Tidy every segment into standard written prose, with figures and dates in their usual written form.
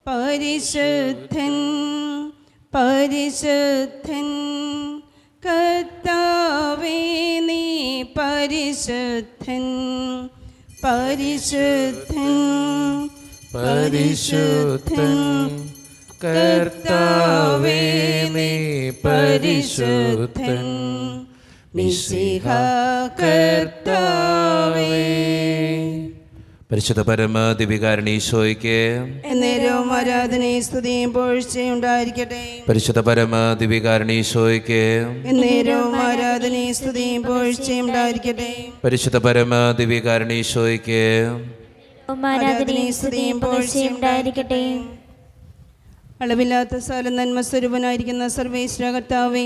പരിശുദ്ധൻ പരിശുദ്ധൻ കർത്താവേ നീ പരിശുദ്ധൻ പരിശുദ്ധൻ പരിശുദ്ധൻ കർത്താവേ നീ പരിശുദ്ധൻ മിശിഹ കർത്താവേ. പരിശുദ്ധ പരമ ദിവ്യകാരുണ്യീശോയ്ക്ക് എന്നേരവും ആരാധനയും സ്തുതിയും പുകഴ്ചയും ഉണ്ടായിരിക്കട്ടെ. പരിശുദ്ധ പരമ ദിവ്യകാരുണ്യീശോയ്ക്ക് എന്നേരവും ആരാധനയും സ്തുതിയും പുകഴ്ചയും ഉണ്ടായിരിക്കട്ടെ. പരിശുദ്ധ പരമ ദിവ്യകാരുണ്യീശോയ്ക്ക് ആരാധനയും സ്തുതിയും പുകഴ്ചയും ഉണ്ടായിരിക്കട്ടെ. അളവില്ലാത്ത സകല നന്മ സ്വരൂപനായിരിക്കുന്ന സർവേശ്വര കർത്താവേ,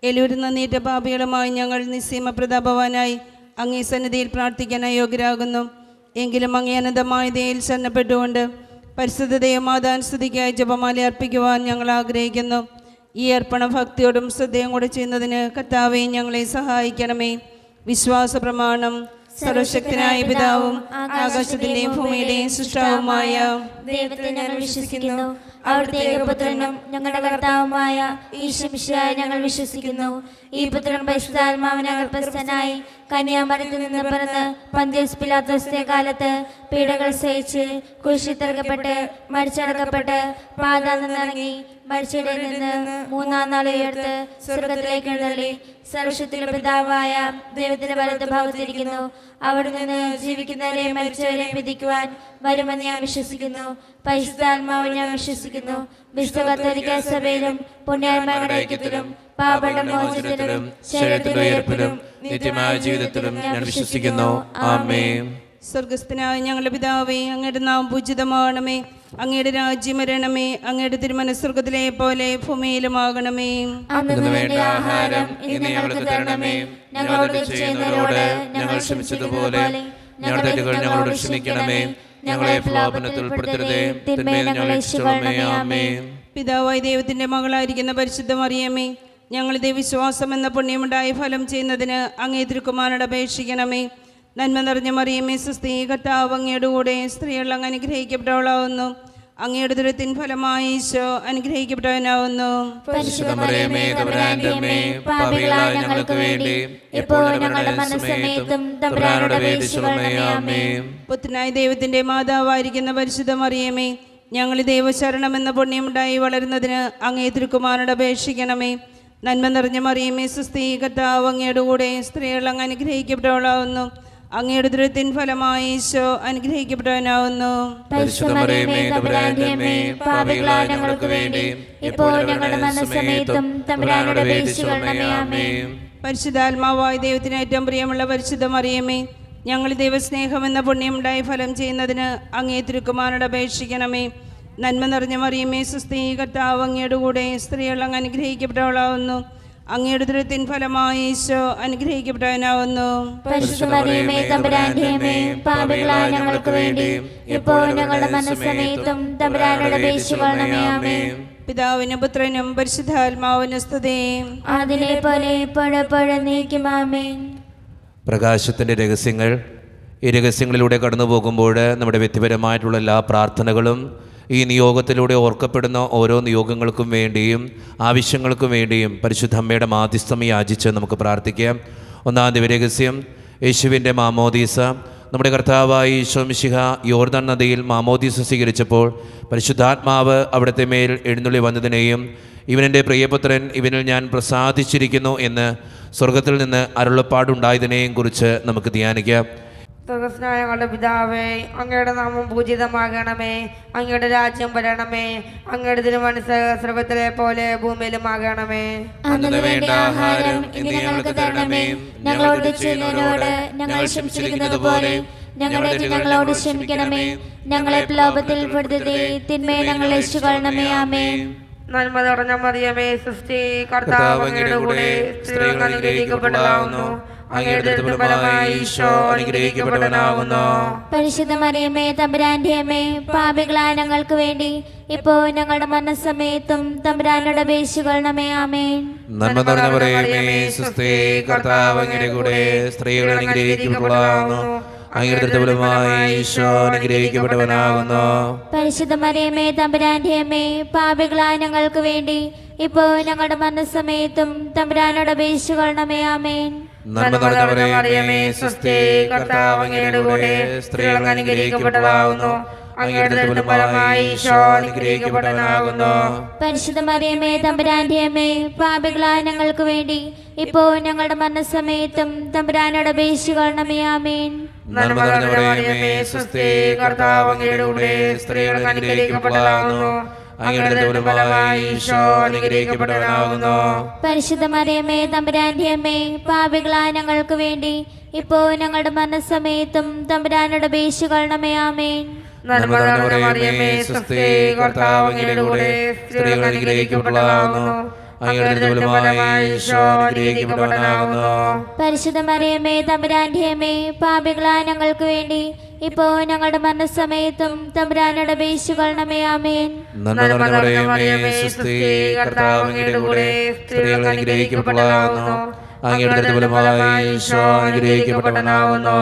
എലൂരുന്ന നീറ്റ പാപികളുമായി ഞങ്ങൾ നിസ്സീമ പ്രതാപവാനായി അങ്ങേ സന്നിധിയിൽ പ്രാർത്ഥിക്കാൻ അയോഗ്യരാകുന്നു. എങ്കിലും അങ്ങേ അനന്തമായ ദയയിൽ ശരണപ്പെട്ടുകൊണ്ട് പരിശുദ്ധതയെ മാതാൻ സ്തുതിക്കായി ജപമാല അർപ്പിക്കുവാൻ ഞങ്ങൾ ആഗ്രഹിക്കുന്നു. ഈ അർപ്പണ ഭക്തിയോടും ശ്രദ്ധയും കൂടെ ചെയ്യുന്നതിന് കർത്താവേ ഞങ്ങളെ സഹായിക്കണമേ. വിശ്വാസ പ്രമാണം. സർവശക്തനായ പിതാവും ആകാശത്തിന്റെയും ഭൂമിയുടെയും സൃഷ്ടാവുമായ ദൈവത്തെ ഞങ്ങൾ വിശ്വസിക്കുന്നു. അവിടുത്തെ ഏകപുത്രനും ഞങ്ങളുടെ കർത്താവുമായ ഈശോമിശിഹായെ ഞങ്ങൾ വിശ്വസിക്കുന്നു. ഈ പുത്രൻ പരിശുദ്ധാത്മാവിനാൽ ഗർഭസ്ഥനായി കന്യാമറിയത്തിൽ നിന്ന് പിറന്ന് പന്തിയോസ് പിലാത്തോസിന്റെ കാലത്ത് പീഡകൾ സഹിച്ച് കുരിശിൽ തറക്കപ്പെട്ട് മരിച്ചടക്കപ്പെട്ട് പാതാളത്തിൽ നിന്നിറങ്ങി മരിച്ചവരിൽ നിന്ന് മൂന്നാം നാൾ ഉയർത്ത് സ്വർഗ്ഗത്തിലേക്ക് എഴുന്നള്ളി സർവശക്തിയുടെ പിതാവായ ദൈവത്തിന്റെ വലത്ത് ഭാഗത്തിരിക്കുന്നു. അവിടെ നിന്ന് ജീവിക്കുന്നവരെയും മരിച്ചവരെയും വിധിക്കുവാൻ വരുമെന്ന് ഞാൻ വിശ്വസിക്കുന്നു. പരിശുദ്ധാത്മാവിൽ ഞാൻ വിശ്വസിക്കുന്നു. വിശുദ്ധ കത്തോലിക്ക സഭയിലും പുണ്യാത്മാക്കളുടെ ഐക്യത്തിലും പാപമോചനത്തിലും ശരീരത്തിന്റെ ഉയർപ്പിലും നിത്യമായ ജീവിതത്തിലും ഞാൻ വിശ്വസിക്കുന്നു. ആമേൻ. സ്വർഗസ്ഥനായ ഞങ്ങളുടെ പിതാവേ, അങ്ങയുടെ നാമം പൂജിതമാകണമേ. അങ്ങയുടെ രാജ്യം വരണമേ. അങ്ങയുടെ തിരുമനസ്സ് സ്വർഗ്ഗത്തിലെ പോലെ ഭൂമിയിലുമാകണമേ. അന്നു വേണ്ട ആഹാരം ഇന്ന് ഞങ്ങൾക്ക് തരണമേ. ഞങ്ങളോട് ചെയ്യുന്നവരോട് ഞങ്ങൾ ക്ഷമിച്ചതുപോലെ ഞങ്ങളുടെ തെറ്റുകൾ ഞങ്ങളോട് ക്ഷമിക്കണമേ. ഞങ്ങളെ പ്രലോഭനത്തിൽ ഉൾപ്പെടുത്തരുതേ, തിന്മയിൽ ഞങ്ങളെ രക്ഷിക്കണമേ. ആമേൻ. പിതാവായ ദൈവത്തിന്റെ മകളായിരിക്കുന്ന പരിശുദ്ധ മറിയമേ, ഞങ്ങളുടെ വിശ്വാസം എന്ന പുണ്യമുണ്ടായ ഫലം ചെയ്യുന്നതിന് അങ്ങേ തിരുക്കുമാരനോട് അപേക്ഷിക്കണമേ. നന്മ നിറഞ്ഞ മറിയമേ, സ്വസ്തി, കർത്താവ് അങ്ങയുടെ കൂടെ സ്ത്രീകൾ അങ്ങ് അനുഗ്രഹിക്കപ്പെട്ടവളാവുന്നു. അങ്ങയുടെ ദുരത്തിൻ ഫലമായി ഈശോ അനുഗ്രഹിക്കപ്പെട്ടവനാവുന്നു. പരിശുദ്ധ മറിയമേ, തമ്പുരാന്റെ അമ്മേ, പാപികളായ ഞങ്ങൾക്ക് വേണ്ടി എപ്പോഴും ഞങ്ങളുടെ മരണസമയത്തും തമ്പുരാനോട് അപേക്ഷിക്കണമേ. ആമേൻ. പുത്രനായ ദൈവത്തിന്റെ മാതാവായിരിക്കുന്ന പരിശുദ്ധ മറിയമേ, ഞങ്ങൾ ദൈവശരണം എന്ന പുണ്യമുണ്ടായി വളരുന്നതിന് അങ്ങേ തിരുക്കുമാരനോട് അപേക്ഷിക്കണമേ. നന്മ നിറഞ്ഞ മറിയമേ, സ്വസ്തി, കർത്താവ് അങ്ങയുടെ കൂടെ സ്ത്രീകൾ അങ്ങ് അനുഗ്രഹിക്കപ്പെട്ടവളാവുന്നു. അങ്ങയുടെ ദുരത്തിൻ ഫലമായി ഈശോ അനുഗ്രഹിക്കപ്പെട്ടവനാവുന്നു. പരിശുദ്ധ മറിയമേ, തമ്പുരാന്റെ അമ്മേ, പാപികളായ ഞങ്ങൾക്ക് വേണ്ടി എപ്പോഴും ഞങ്ങളുടെ മരണസമയത്തും തമ്പുരാനോട് അപേക്ഷിക്കണമേ. ആമേൻ. പരിശുദ്ധാത്മാവായ ദൈവത്തിന് ഏറ്റവും പ്രിയമുള്ള പരിശുദ്ധ മറിയമേ, ഞങ്ങൾ ദൈവസ്നേഹം എന്ന പുണ്യമുണ്ടായി ഫലം ചെയ്യുന്നതിന് അങ്ങേ തിരുക്കുമാരനോട് അപേക്ഷിക്കണമേ. നന്മ നിറഞ്ഞ മറിയമേ, സ്വസ്തി, കർത്താവ് അങ്ങയുടെ കൂടെ സ്ത്രീകൾ അങ്ങ് അനുഗ്രഹിക്കപ്പെട്ടവളാവുന്നു. അങ്ങയുടെ ദുരത്തിൻ ഫലമായി ഈശോ അനുഗ്രഹിക്കപ്പെട്ടവനാവുന്നു. പരിശുദ്ധ മറിയമേ, തമ്പുരാന്റെ അമ്മേ, പാപികളായ ഞങ്ങൾക്ക് വേണ്ടി എപ്പോഴും ഞങ്ങളുടെ മരണസമയത്തും തമ്പുരാനോട് അപേക്ഷിക്കണമേ. ആമേൻ. പിതാവിനും പുത്രനും പരിശുദ്ധാത്മാവിനും സ്തുതി. അതിലെ പോലെ എപ്പോഴെപ്പോഴും നീക്കും. ആമേൻ. പ്രകാശത്തിൻ്റെ രഹസ്യങ്ങൾ. ഈ രഹസ്യങ്ങളിലൂടെ കടന്നു പോകുമ്പോൾ നമ്മുടെ വ്യക്തിപരമായിട്ടുള്ള എല്ലാ പ്രാർത്ഥനകളും ഈ നിയോഗത്തിലൂടെ ഓർക്കപ്പെടുന്ന ഓരോ നിയോഗങ്ങൾക്കും വേണ്ടിയും ആവശ്യങ്ങൾക്കും വേണ്ടിയും പരിശുദ്ധ അമ്മയുടെ മാധ്യസ്ഥം യാചിച്ച് നമുക്ക് പ്രാർത്ഥിക്കാം. ഒന്നാം ദിവ്യരഹസ്യം, യേശുവിൻ്റെ മാമോദീസ. നമ്മുടെ കർത്താവായ ഈശോ മിശിഹ യോർദാൻ നദിയിൽ മാമോദീസ സ്വീകരിച്ചപ്പോൾ പരിശുദ്ധാത്മാവ് അവിടുത്തെ മേൽ എഴുന്നള്ളി വന്നതിനെയും ഇവനെൻ്റെ പ്രിയപുത്രൻ, ഇവനിൽ ഞാൻ പ്രസാദിച്ചിരിക്കുന്നു എന്ന് സ്വർഗത്തിൽ നിന്ന് അരുളപ്പാടുണ്ടായതിനെയും കുറിച്ച് നമുക്ക് ധ്യാനിക്കാം. സ്വർഗസ്നായ ഞങ്ങളുടെ പിതാവേ, അങ്ങയുടെ നാമം പൂജിതമാകണമേ. അങ്ങയുടെ രാജ്യം വരണമേ. അങ്ങയുടെ തിരുമനസ്സ് സ്വർഗ്ഗത്തിലെ പോലെ ഭൂമിയിലുമാകണമേ. അന്നു വേണ്ട ആഹാരം ഇന്ന് ഞങ്ങൾക്ക് തരണമേ. ഞങ്ങളോട് ചെയ്യുന്നവരോട് ഞങ്ങൾ ക്ഷമിച്ചിരിക്കുന്നത് പോലെ ഞങ്ങളുടെ തെറ്റുകളോട് ക്ഷമിക്കണമേ. ഞങ്ങളെ പ്രലോഭനത്തിൽ ഉൾപ്പെടുത്തരുതേ, തിന്മയെ ഞങ്ങളെ രക്ഷിക്കണമേ. ആമേൻ. നന്മ നിറഞ്ഞ മറിയമേ, സ്വസ്തി, കർത്താവ് അങ്ങയുടെ കൂടെ സ്ത്രീകൾ അനുഗ്രഹിക്കപ്പെട്ടവളാവുന്നു. അങ്ങയുടെ ഫലമായി ഈശോ അനുഗ്രഹിക്കപ്പെട്ടവനാകുന്നു. പരിശുദ്ധ മറിയമേ, തമ്പുരാന്റെ അമ്മേ, പാപികളായ ഞങ്ങൾക്ക് വേണ്ടി ഇപ്പോൾ ഞങ്ങളുടെ മരണസമയത്തും തമ്പുരാനോട് അപേക്ഷിക്കണമേ. ആമേൻ. നന്മ നിറഞ്ഞ മറിയമേ, സ്വസ്തി, കർത്താവ് അങ്ങയുടെ കൂടെ സ്ത്രീകൾ അനുഗ്രഹിക്കപ്പെട്ടവളാവുന്നു. അങ്ങയുടെ ദുർബലമായ ഈശോ അനുഗ്രഹിക്കപ്പെട്ടവനാകുന്നു. പരിശുദ്ധ മറിയമേ തമ്പുരാന്റെ അമ്മേ, പാപികളായ ഞങ്ങൾക്ക് വേണ്ടി ഇപ്പോൾ ഞങ്ങളുടെ മരണസമയത്തും തമ്പുരാനോട് അപേക്ഷിച്ചുകൊള്ളണമേ. ആമേൻ. നന്മ നിറഞ്ഞ മറിയമേ, സ്വസ്തി, കർത്താവ് അങ്ങയുടെ കൂടെ സ്ത്രീകൾ അനുഗ്രഹിക്കപ്പെട്ടവളാകുന്നു. അങ്ങയുടെ ദുർബലമായ ഈശോ അനുഗ്രഹിക്കപ്പെട്ടവനാകുന്നു. പരിശുദ്ധ മറിയമേ തമ്പുരാന്റെ അമ്മേ, പാപികളായ ഞങ്ങൾക്ക് വേണ്ടി ഇപ്പോൾ ഞങ്ങളുടെ മരണസമയത്തും തമ്പുരാനോട് അപേക്ഷിച്ചുകൊള്ളണമേ. ആമേൻ. നന്മ നിറഞ്ഞ മറിയമേ, സ്വസ്തി, കർത്താവ് അങ്ങയുടെ കൂടെ സ്ത്രീകൾ അനുഗ്രഹിക്കപ്പെട്ടവളാകുന്നു. അങ്ങയുടെ ദുർബലമായ ഈശോ അനുഗ്രഹിക്കപ്പെട്ടവനാകുന്നു. പരിശുദ്ധ മറിയമേ തമ്പുരാന്റെ അമ്മേ, പാപികളായ ഞങ്ങൾക്ക് വേണ്ടി ഇപ്പോൾ ഞങ്ങളുടെ മരണസമയത്തും തമ്പുരാനോട് അപേക്ഷിച്ചുകൊള്ളണമേ. ആമേൻ. നന്മ നിറഞ്ഞ മറിയമേ, സ്വസ്തി, കർത്താവ് അങ്ങയുടെ കൂടെ സ്ത്രീകൾ അനുഗ്രഹിക്കപ്പെട്ടവളാകുന്നു. അങ്ങയുടെ ദുർബലമായ ഈശോ അനുഗ്രഹിക്കപ്പെട്ടവനാകുന്നു. പരിശുദ്ധ മറിയമേ തമ്പുരാന്റെ അമ്മേ, പാപികളായ ഞങ്ങൾക്ക് വേണ്ടി ഇപ്പോൾ ഞങ്ങളുടെ മരണസമയത്തും തമ്പുരാനോട് അപേക്ഷിച്ചുകൊള്ളണമേ. ആമേൻ. നന്മ നിറഞ്ഞ മറിയമേ, സ്വസ്തി, കർത്താവ് അങ്ങയുടെ കൂടെ സ്ത്രീകൾ അനുഗ്രഹിക്കപ്പെട്ടവളാകുന്നു. അങ്ങയുടെ ദുർബലമായ ഈശോ അനുഗ്രഹിക്കപ്പെട്ടവനാകുന്നു.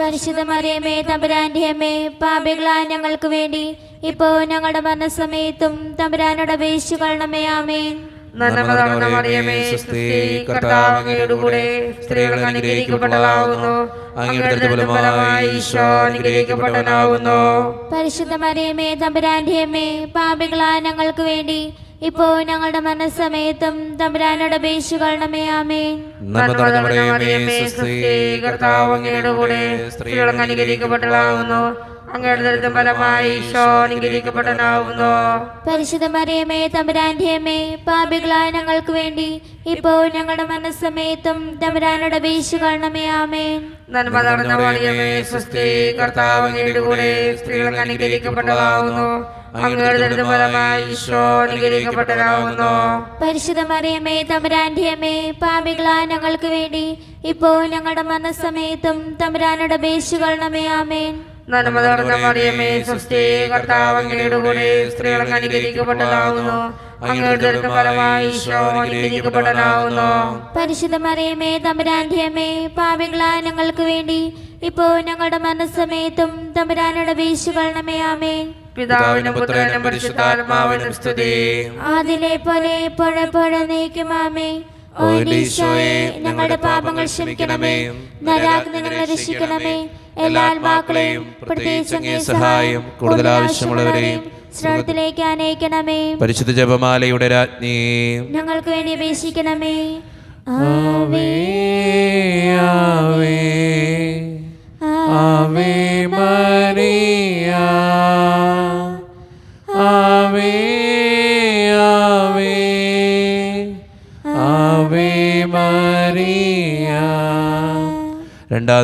പരിശുദ്ധ മറിയമേ തമ്പുരാന്റെ അമ്മേ, പാപികളായ ഞങ്ങൾക്ക് വേണ്ടി ഇപ്പോൾ ഞങ്ങളുടെ മരണസമയത്തും തമ്പുരാനോട് അപേക്ഷിച്ചുകൊള്ളണമേ. ആമേൻ. നന്മ നിറഞ്ഞ മറിയമേ, സ്വസ്തി, കർത്താവ് അങ്ങയുടെ കൂടെ സ്ത്രീകൾ അനുഗ്രഹിക്കപ്പെട്ടവളാകുന്നു. അങ്ങയുടെ ദുർബലമായ ഈശോ അനുഗ്രഹിക്കപ്പെട്ടവനാകുന്നു. പരിശുദ്ധ മറിയമേ തമ്പുരാന്റെ അമ്മേ, പാപികളായ ഞങ്ങൾക്ക് വേണ്ടി ഇപ്പോൾ ഞങ്ങളുടെ മരണസമയത്തും തമ്പുരാനോട് അപേക്ഷിച്ചുകൊള്ളണമേ. ആമേൻ. നന്മ നിറഞ്ഞ മറിയമേ, സ്വസ്തി, കർത്താവ് അങ്ങയുടെ കൂടെ സ്ത്രീകൾ അനുഗ്രഹിക്കപ്പെട്ടവളാകുന്നു. അങ്ങയുടെ ദുർബലമായ ഈശോ അനുഗ്രഹിക്കപ്പെട്ടവനാകുന്നു. പരിശുദ്ധ മറിയമേ തമ്പുരാന്റെ അമ്മേ, പാപികളായ ഞങ്ങൾക്ക് വേണ്ടി ഇപ്പോൾ ഞങ്ങളുടെ മരണസമയത്തും തമ്പുരാനോട് അപേക്ഷിച്ചുകൊള്ളണമേ. ആമേൻ. നന്മ നിറഞ്ഞ മറിയമേ, സ്വസ്തി, കർത്താവ് അങ്ങയുടെ കൂടെ സ്ത്രീകൾ അനുഗ്രഹിക്കപ്പെട്ടവളാകുന്നു. അങ്ങയുടെ ദുർബലമായ ഈശോ അനുഗ്രഹിക്കപ്പെട്ടവനാകുന്നു. പരിശുദ്ധ മറിയമേ തമ്പുരാന്റെ അമ്മേ, പാപികളായ ഞങ്ങൾക്ക് വേണ്ടി ഇപ്പോൾ ഞങ്ങളുടെ മരണസമയത്തും തമ്പുരാനോട് അപേക്ഷിച്ചുകൊള്ളണമേ. ആമേൻ. നന്മ നിറഞ്ഞ മറിയമേ, സ്വസ്തി, കർത്താവ് അങ്ങയുടെ കൂടെ സ്ത്രീകൾ അനുഗ്രഹിക്കപ്പെട്ടവളാകുന്നു. അങ്ങയുടെ ദുർബലമായ ഈശോ അനുഗ്രഹിക്കപ്പെട്ടവനാകുന്നു. പരിശുദ്ധ മറിയമേ തമ്പുരാന്റെ അമ്മേ, പാപികളായ ഞങ്ങൾക്ക് വേണ്ടി ഇപ്പോൾ ഞങ്ങളുടെ മരണസമയത്തും തമ്പുരാനോട് അപേക്ഷിച്ചുകൊള്ളണമേ. ആമേൻ. പിതാവിനും പുത്രനും പരിശുദ്ധാത്മാവിനും സ്തുതി. ആദിലെ പോലെ എപ്പോഴെപ്പോഴും നീക്കും. ആമേൻ. ഓ ഈശോയെ, ഞങ്ങളുടെ പാപങ്ങൾ ക്ഷമിക്കണമേ, നരകാഗ്നി ഞങ്ങളെ രക്ഷിക്കണമേ, എല്ലാ ആത്മാക്കളെയും പ്രത്യേകിച്ച് അങ്ങേ സഹായം കൂടുതൽ ആവശ്യമുള്ളവരെയും സ്വർഗ്ഗത്തിലേക്ക് ആനയിക്കണമേ. പരിശുദ്ധ ജപമാലയുടെ രാജ്ഞി, ഞങ്ങൾക്ക് വേണ്ടി അപേക്ഷിക്കണമേ. ആവേ ആവേ ആവേ മരിയ, ആവേ ആവേ ആവേ മരിയ. രണ്ടാം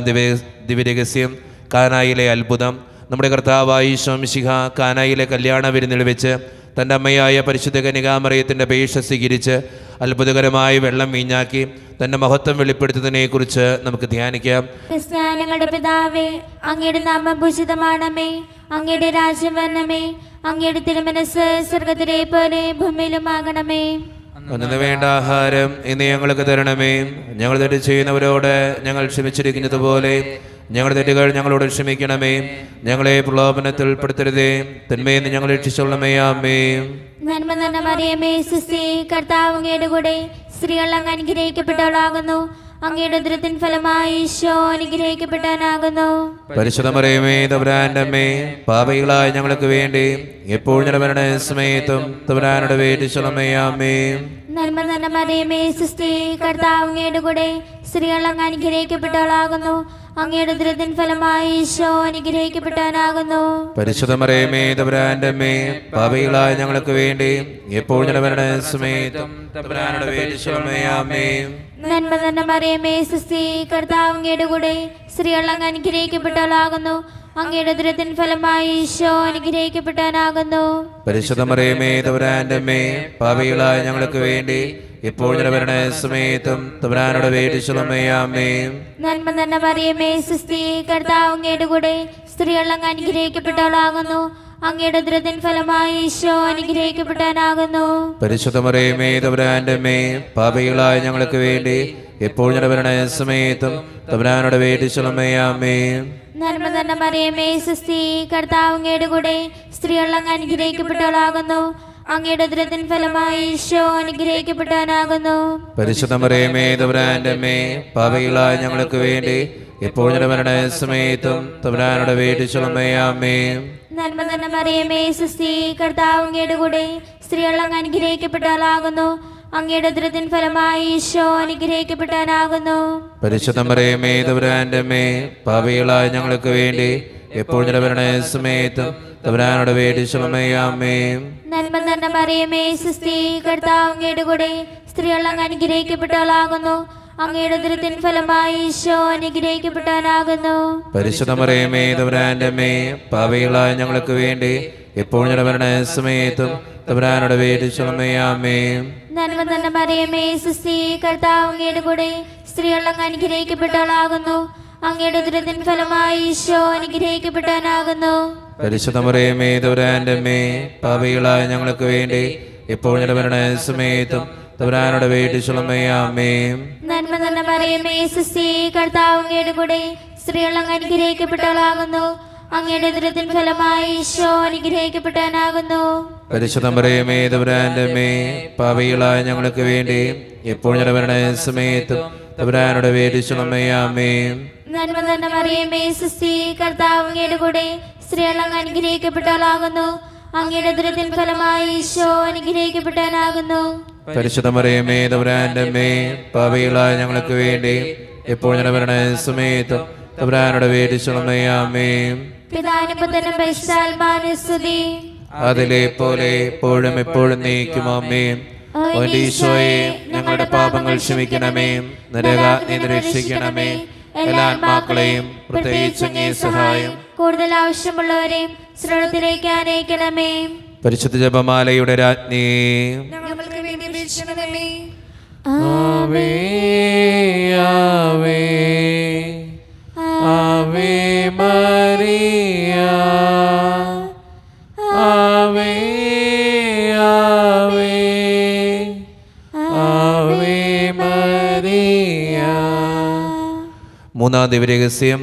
ദിവ്യരഹസ്യം, കാനായിലെ അത്ഭുതം. നമ്മുടെ കർത്താവായ ഈശോ മിശിഹ കാനായിലെ കല്യാണ വിരുന്നിൽ വെച്ച് തൻ്റെ അമ്മയായ പരിശുദ്ധ കന്യകാമറിയത്തിൻ്റെ അപേക്ഷ സ്വീകരിച്ച് അത്ഭുതകരമായ വെള്ളം വീഞ്ഞാക്കി തൻ്റെ മഹത്വം വെളിപ്പെടുത്തുന്നതിനെക്കുറിച്ച് നമുക്ക് ധ്യാനിക്കാം. ഞങ്ങളുടെ പിതാവേ, അങ്ങയുടെ നാമം പൂജിതമാണമേ, അങ്ങയുടെ രാജ്യം വരണമേ, അങ്ങയുടെ തിരുമനസ് സ്വർഗ്ഗത്തിലെ പോലെ ഭൂമിയിലുമാകണമേ. അന്നു വേണ്ട ആഹാരം ഇന്ന് ഞങ്ങൾക്ക് തരണമേ. ഞങ്ങൾ തെറ്റ് ചെയ്യുന്നവരോട് ഞങ്ങൾ ക്ഷമിച്ചിരിക്കുന്നത് പോലെ ഞങ്ങളുടെ തെറ്റുകൾ ഞങ്ങളോട് ക്ഷമിക്കണമേ. ഞങ്ങളെ പ്രലോഭനത്തിൽ ഉൾപ്പെടുത്തരുതേ, തിന്മയിൽ നിന്ന് ഞങ്ങൾ രക്ഷിച്ചുകൊള്ളണമേ. ആമേൻ. നന്മ നിറഞ്ഞ മറിയമേ, സ്വസ്തി, കർത്താവ് അങ്ങയുടെ കൂടെ സ്ത്രീകൾ അങ്ങ് അനുഗ്രഹിക്കപ്പെട്ടവളാകുന്നു. അങ്ങയുടെ ഉദരത്തിൻ ഫലമായി ഈശോ അനുഗ്രഹിക്കപ്പെട്ടവനാകുന്നു. പരിശുദ്ധ മറിയമേ തമ്പുരാന്റെ അമ്മേ, പാപികളായ ഞങ്ങൾക്ക് വേണ്ടി എപ്പോഴും ഞങ്ങളുടെ മരണസമയത്തും തമ്പുരാനോട് അപേക്ഷിച്ചുകൊള്ളണമേ. ആമേൻ. നന്മ നിറഞ്ഞ മറിയമേ, സ്വസ്തി, കർത്താവ് അങ്ങയുടെ കൂടെ സ്ത്രീകൾ അങ്ങ് അനുഗ്രഹിക്കപ്പെട്ടവളാകുന്നു. അങ്ങയുടെ ഉദരത്തിൻ ഫലമായി ഈശോ അനുഗ്രഹിക്കപ്പെട്ടവനാകുന്നു. പരിശുദ്ധ മറിയമേ തമ്പുരാന്റെ അമ്മേ, പാപികളായ ഞങ്ങൾക്ക് വേണ്ടി എപ്പോഴും ഞങ്ങളുടെ മരണസമയത്തും തമ്പുരാനോട് അപേക്ഷിച്ചുകൊള്ളണമേ. ആമേൻ. നന്മ നിറഞ്ഞ മറിയമേ, സ്വസ്തി, കർത്താവ് അങ്ങയുടെ കൂടെ സ്ത്രീകൾ അങ്ങ് അനുഗ്രഹിക്കപ്പെട്ടവളാകുന്നു. അങ്ങയുടെ ഉദരത്തിൻ ഫലമായി ഈശോ അനുഗ്രഹിക്കപ്പെട്ടവനാകുന്നു. പരിശുദ്ധ മറിയമേ തമ്പുരാന്റെ അമ്മേ, പാപികളായ ഞങ്ങൾക്ക് വേണ്ടി എപ്പോഴും ഞങ്ങളുടെ മരണസമയത്തും തമ്പുരാനോട് അപേക്ഷിച്ചുകൊള്ളണമേ. ആമേൻ. നന്മ നിറഞ്ഞ മറിയമേ, സ്വസ്തി, കർത്താവ് അങ്ങയുടെ കൂടെ സ്ത്രീകൾ അങ്ങ് അനുഗ്രഹിക്കപ്പെട്ടവളാകുന്നു. അങ്ങയുടെ ഉദരത്തിൻ ഫലമായി ഈശോ അനുഗ്രഹിക്കപ്പെട്ടവനാകുന്നു. പരിശുദ്ധ മറിയമേ തമ്പുരാന്റെ അമ്മേ, പാപികളായ ഞങ്ങൾക്ക് വേണ്ടി ഇപ്പോൾ ഞങ്ങളുടെ മരണസമയത്തും തമ്പുരാനോട് വേണ്ടിച്ചുള്ളമേ ആമേൻ. നന്മ തന്നെ മറിയമേ സുസ്തി, കർത്താവ് അങ്ങയുടെ കൂടെ സ്ത്രീകൾ അങ്ങ് അനുഗ്രഹിക്കപ്പെട്ടവളാകുന്നു. അങ്ങയുടെ ഉദരത്തിൻ ഫലമായി ഈശോ അനുഗ്രഹിക്കപ്പെട്ടവനാകുന്നു. പരിശുദ്ധ മറിയമേ തമ്പുരാന്റെ അമ്മേ, പാപികളായ ഞങ്ങൾക്ക് വേണ്ടി ഇപ്പോൾ ഞങ്ങളുടെ മരണസമയത്തും തമ്പുരാനോട് വേണ്ടിച്ചുള്ളമേ ആമേൻ. നന്മ തന്നെ മറിയമേ സുസ്തി, കർത്താവ് അങ്ങയുടെ കൂടെ സ്ത്രീകൾ അങ്ങ് അനുഗ്രഹിക്കപ്പെട്ടവളാകുന്നു. അങ്ങയുടെ ഉദരത്തിൻ ഫലമായി ഈശോ അനുഗ്രഹിക്കപ്പെട്ടവനാകുന്നു. പരിശുദ്ധ മറിയമേ തമ്പുരാന്റെ അമ്മേ, പാപികളായ ഞങ്ങൾക്ക് വേണ്ടി ഇപ്പോൾ ഞങ്ങളുടെ മരണസമയത്തും തമ്പുരാനോട് വേണ്ടിച്ചുള്ളമേ ആമേൻ. നന്മ തന്നെ മറിയമേ സുസ്തി, കർത്താവ് അങ്ങയുടെ കൂടെ സ്ത്രീകൾ അങ്ങ് അനുഗ്രഹിക്കപ്പെട്ടവളാകുന്നു. അങ്ങയുടെ ഉദരത്തിൻ ഫലമായി ഈശോ അനുഗ്രഹിക്കപ്പെട്ടവനാകുന്നു. പരിശുദ്ധ മറിയമേ തമ്പുരാന്റെ അമ്മേ, പാപികളായ ഞങ്ങൾക്ക് വേണ്ടി ഇപ്പോൾ ഞങ്ങളുടെ മരണസമയത്തും തമ്പുരാനോട് വേണ്ടിച്ചുള്ളമേ ആമേൻ. നന്മ തന്നെ മറിയമേ സുസ്തി, കർത്താവ് അങ്ങയുടെ കൂടെ സ്ത്രീകൾ അങ്ങ് അനുഗ്രഹിക്കപ്പെട്ടവളാകുന്നു. അങ്ങയുടെ ഉദരത്തിൻ ഫലമായി ഈശോ അനുഗ്രഹിക്കപ്പെട്ടവനാകുന്നു. പരിശുദ്ധ മറിയമേ തമ്പുരാന്റെ അമ്മേ, പാപികളായ ഞങ്ങൾക്ക് വേണ്ടി ഇപ്പോൾ ഞങ്ങളുടെ മരണസമയത്തും തമ്പുരാനോട് വേണ്ടിച്ചുള്ളമേ ആമേൻ. നന്മ തന്നെ മറിയമേ സുസ്തി, കർത്താവ് അങ്ങയുടെ കൂടെ സ്ത്രീകൾ അങ്ങ് അനുഗ്രഹിക്കപ്പെട്ടവളാകുന്നു. അങ്ങയുടെ ഉദരത്തിൻ ഫലമായി ഈശോ അനുഗ്രഹിക്കപ്പെട്ടവനാകുന്നു. പരിശുദ്ധ മറിയമേ തമ്പുരാന്റെ അമ്മേ, പാപികളായ ഞങ്ങൾക്ക് വേണ്ടി ഇപ്പോൾ ഞങ്ങളുടെ മരണസമയത്തും തമ്പുരാനോട് വേണ്ടിച്ചുള്ളമേ ആമേൻ. നന്മ തന്നെ മറിയമേ സുസ്തി, കർത്താവ് അങ്ങയുടെ കൂടെ സ്ത്രീകൾ അങ്ങ് അനുഗ്രഹിക്കപ്പെട്ടവളാകുന്നു. അങ്ങയുടെ ഉദരത്തിൻ ഫലമായി ഈശോ അനുഗ്രഹിക്കപ്പെട്ടവനാകുന്നു. പരിശുദ്ധ മറിയമേ തമ്പുരാന്റെ അമ്മേ, പാപികളായ ഞങ്ങൾക്ക് വേണ്ടി ഇപ്പോൾ ഞങ്ങളുടെ മരണസമയത്തും തമ്പുരാനോട് വേണ്ടിച്ചുള്ളമേ ആമേൻ. പിതാവിനും പുത്രനും പരിശുദ്ധാത്മാവിനും സ്തുതി. അതിലെ പോലെ എപ്പോഴും എപ്പോഴും നീക്കും ആമേൻ. ഓ ഈശോയെ, ഞങ്ങളുടെ പാപങ്ങൾ ക്ഷമിക്കണമേ, നരകാഗ്നിയിൽ നിന്ന് രക്ഷിക്കണമേ, എല്ലാ ആത്മാക്കളെയും പ്രത്യേകിച്ച് അങ്ങേ സഹായം കൂടുതൽ ആവശ്യമുള്ളവരെയും സ്രോതത്തിലേക്ക് ആനയിക്കണമേ. പരിശുദ്ധ ജപമാലയുടെ രാജ്ഞി ഞങ്ങൾക്ക് വേണ്ടി അപേക്ഷിക്കണമേ. ആവേ ആവേ ആവേ മരിയ, ആവേ ആവേ ആവേ മരിയ. മൂന്നാം ദിവ്യരഹസ്യം,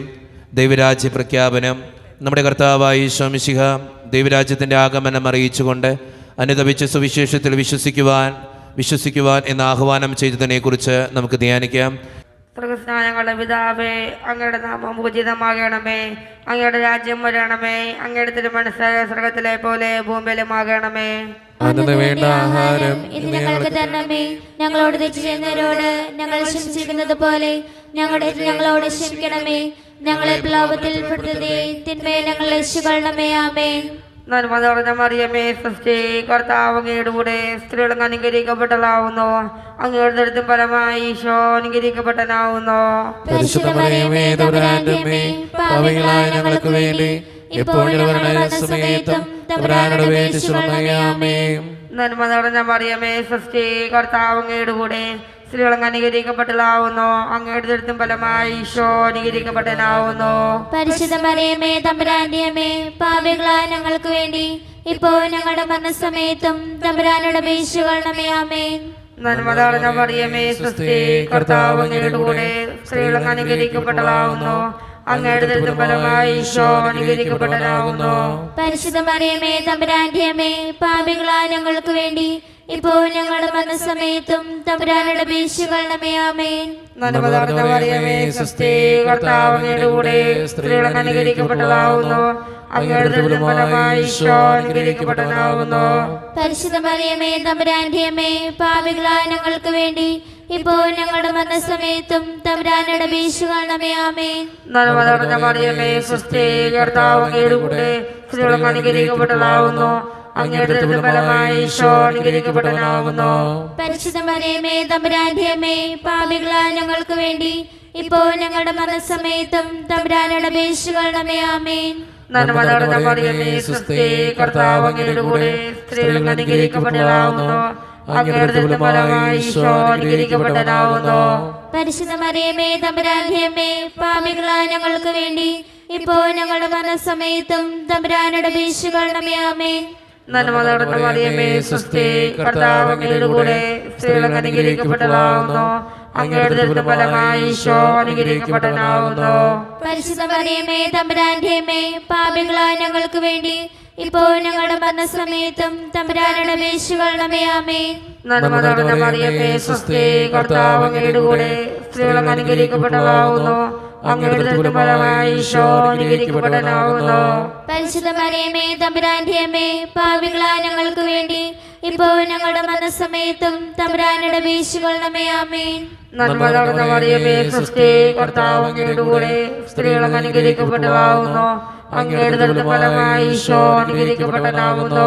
ദൈവരാജ്യ പ്രഖ്യാപനം. നമ്മുടെ കർത്താവായ ഈശോ മിശിഹ ദൈവരാജ്യത്തിൻ്റെ ആഗമനം അറിയിച്ചുകൊണ്ട് അനുതപിച്ച സുവിശേഷത്തിൽ വിശ്വസിക്കുവാൻ എന്ന ആഹ്വാനം ചെയ്തതിനെക്കുറിച്ച് നമുക്ക് ധ്യാനിക്കാം. സ്വർഗസ്നായ ഞങ്ങളുടെ പിതാവേ, അങ്ങയുടെ നാമം പൂജിതമാകണമേ, അങ്ങയുടെ രാജ്യം വരണമേ, അങ്ങയുടെ തിരുമനസ്സ് സ്വർഗത്തിലെ പോലെ ഭൂമിയിലുമാകണമേ. അന്നു വേണ്ട ആഹാരം ഇന്ന് ഞങ്ങൾക്ക് തരണമേ. ഞങ്ങളോട് തെറ്റ് ചെയ്യുന്നവരോട് ഞങ്ങൾ ക്ഷമിച്ചിരിക്കുന്നത് പോലെ ഞങ്ങളോട് ക്ഷമിക്കണമേ. ഞങ്ങളെ പ്രലോഭത്തിൽ പെടുത്തരുതേ, തിന്മയെ ഞങ്ങളെ രക്ഷിക്കണമേ. ആമേൻ. നന്മ നിറഞ്ഞ മറിയമേ സ്വസ്തി, കർത്താവ് അങ്ങയുടെ കൂടെ സ്ത്രീകൾ അനുഗ്രഹിക്കപ്പെട്ടവളാവുന്നു. അങ്ങയുടെ ദരിദ്രം ഫലമായി ഈശോ അനുഗ്രഹിക്കപ്പെട്ടവനാവുന്നു. പരിശുദ്ധ മറിയമേ തമ്പുരാന്റെ അമ്മേ, പാപികളായ ഞങ്ങൾക്ക് വേണ്ടി ഇപ്പോൾ ഞങ്ങളുടെ മരണസമയത്തും തമ്പുരാനോട് അപേക്ഷിച്ചുകൊള്ളണമേ. ആമേൻ. നന്മ നിറഞ്ഞ മറിയമേ സ്വസ്തി, കർത്താവ് അങ്ങയുടെ കൂടെ സ്ത്രീകൾ അനുഗ്രഹിക്കപ്പെട്ടവളാവുന്നു. അങ്ങയുടെ ദരിദ്രം ഫലമായി ഈശോ അനുഗ്രഹിക്കപ്പെട്ടവനാവുന്നു. പരിശുദ്ധ മറിയമേ തമ്പുരാന്റെ അമ്മേ, പാപികളായ ഞങ്ങൾക്ക് വേണ്ടി ഇപ്പോൾ ഞങ്ങളുടെ മരണസമയത്തും തമ്പുരാനോട് അപേക്ഷിച്ചുകൊള്ളണമേ. ആമേൻ. നന്മ നിറഞ്ഞ മറിയമേ സ്വസ്തി, കർത്താവ് അങ്ങയുടെ കൂടെ സ്ത്രീകൾ അനുഗ്രഹിക്കപ്പെട്ടവളാവുന്നു. അങ്ങയുടെ ദരിദ്രം ഫലമായി ഈശോ അനുഗ്രഹിക്കപ്പെട്ടവനാവുന്നു. പരിശുദ്ധ മറിയമേ തമ്പുരാന്റെ അമ്മേ, പാപികളായ ഞങ്ങൾക്ക് വേണ്ടി ഇപ്പോൾ ഞങ്ങളുടെ മരണസമയത്തും തമ്പുരാനോട് അപേക്ഷിച്ചുകൊള്ളണമേ. ആമേൻ. നന്മ നിറഞ്ഞ മറിയമേ സ്വസ്തി, കർത്താവ് അങ്ങയുടെ കൂടെ സ്ത്രീകൾ അനുഗ്രഹിക്കപ്പെട്ടവളാവുന്നു. അങ്ങയുടെ ദരിദ്രം ഫലമായി ഈശോ അനുഗ്രഹിക്കപ്പെട്ടവനാവുന്നു. പരിശുദ്ധ മറിയമേ തമ്പുരാന്റെ അമ്മേ, പാപികളായ ഞങ്ങൾക്ക് വേണ്ടി ഇപ്പോൾ ഞങ്ങളുടെ മരണസമയത്തും തമ്പുരാനോട് അപേക്ഷിച്ചുകൊള്ളണമേ. ആമേൻ. നന്മ നിറഞ്ഞ മറിയമേ സ്വസ്തി, കർത്താവ് അങ്ങയുടെ കൂടെ സ്ത്രീകൾ അനുഗ്രഹിക്കപ്പെട്ടവളാവുന്നു. അങ്ങയുടെ ദരിദ്രം ഫലമായി ഈശോ അനുഗ്രഹിക്കപ്പെട്ടവനാവുന്നു. പരിശുദ്ധ മറിയമേ തമ്പുരാന്റെ അമ്മേ, പാപികളായ ഞങ്ങൾക്ക് വേണ്ടി ഇപ്പോൾ ഞങ്ങളുടെ മരണസമയത്തും തമ്പുരാനോട് അപേക്ഷിച്ചുകൊള്ളണമേ. ആമേൻ. നന്മ നിറഞ്ഞ മറിയമേ സ്വസ്തി, കർത്താവ് അങ്ങയുടെ കൂടെ സ്ത്രീകൾ അനുഗ്രഹിക്കപ്പെട്ടവളാവുന്നു. അങ്ങയുടെ ദരിദ്രം ഫലമായി ഈശോ അനുഗ്രഹിക്കപ്പെട്ടവനാവുന്നു. പരിശുദ്ധ മറിയമേ തമ്പുരാന്റെ അമ്മേ, പാപികളായ ഞങ്ങൾക്ക് വേണ്ടി ഇപ്പോൾ ഞങ്ങളുടെ മരണസമയത്തും തമ്പുരാനോട് അപേക്ഷിച്ചുകൊള്ളണമേ. ആമേൻ. നന്മ നിറഞ്ഞ മറിയമേ സ്വസ്തി, കർത്താവ് അങ്ങയുടെ കൂടെ സ്ത്രീകൾ അനുഗ്രഹിക്കപ്പെട്ടവളാവുന്നു. അങ്ങയുടെ ദുരിതത്തിന് ഫലമായി ഈശോ അനുഗ്രഹിക്കപ്പെട്ടവനാകുന്നു. പരിശുദ്ധ മറിയമേ തമ്പുരാന്റെ അമ്മേ, പാപികളായ ഞങ്ങൾക്ക് വേണ്ടി ഇപ്പോൾ ഞങ്ങളുടെ മരണസമയത്തും തമ്പുരാനുടെ അപേക്ഷിക്കണമേ. ആമേൻ. നന്മ നിറഞ്ഞ മറിയമേ സ്വസ്തി, കർത്താവ് അങ്ങയുടെ കൂടെ സ്ത്രീകൾ അനുഗ്രഹിക്കപ്പെട്ടവളാകുന്നു. അങ്ങയുടെ ദുരിതത്തിന് ഫലമായി ഈശോ അനുഗ്രഹിക്കപ്പെട്ടവനാകുന്നു. പരിശുദ്ധ മറിയമേ തമ്പുരാന്റെ അമ്മേ, പാപികളായ ഞങ്ങൾക്ക് വേണ്ടി ഇപ്പോൾ ഞങ്ങളുടെ മരണസമയത്തും തമ്പുരാനുടെ അപേക്ഷിക്കണമേ. ആമേൻ. നന്മ നിറഞ്ഞ മറിയമേ സ്വസ്തി, കർത്താവ് അങ്ങയുടെ കൂടെ സ്ത്രീകൾ അനുഗ്രഹിക്കപ്പെട്ടവളാകുന്നു. അങ്ങയുടെ ദുരിതത്തിന് ഫലമായി ഈശോ അനുഗ്രഹിക്കപ്പെട്ടവനാകുന്നു.